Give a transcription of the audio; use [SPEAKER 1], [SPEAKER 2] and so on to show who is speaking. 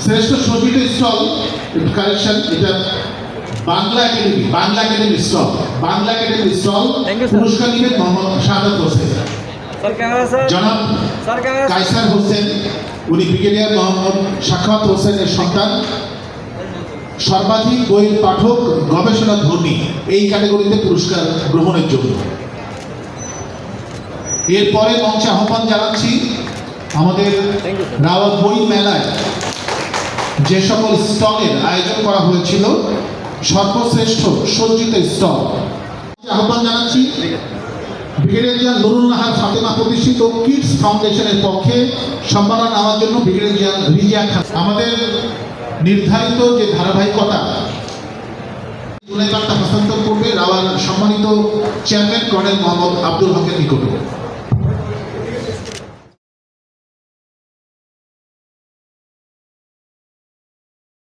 [SPEAKER 1] শ্রেষ্ঠ সঙ্গীত stall collection, এটা বাংলা একাডেমি স্টল পুরস্কার নিবেন মোহাম্মদ শাহাদাত হোসেন, জনাব কায়সার হোসেন, উনি ব্রিগেডিয়ার মোহাম্মদ সাখাওয়াত হোসেনের সন্তান, সর্বাধিক বইয়ের পাঠক, গবেষণা ধর্মী, এই ক্যাটাগরিতে পুরস্কার গ্রহণের জন্য। এরপরে মঞ্চে আহ্বান জানাচ্ছি আমাদের রাওয়াল বই মেলায় যে সকল স্টলের আয়োজন করা হয়েছিল, সর্বশ্রেষ্ঠ সজ্জিত স্টল আহ্বান জানাচ্ছি ব্রিগেডিয়ার নুরুল নাহার ফাতেমা প্রতিষ্ঠিত কিডস ফাউন্ডেশনের পক্ষে সম্মাননা নেওয়ার জন্য ব্রিগেডিয়ার রিজিয়া খান আমাদের নির্ধারিত যে ধারাবাহিকতা হস্তান্তর করবে রাওয়াল সম্মানিত চেয়ারম্যান কর্নেল মোহাম্মদ আব্দুল হকের নিকটে।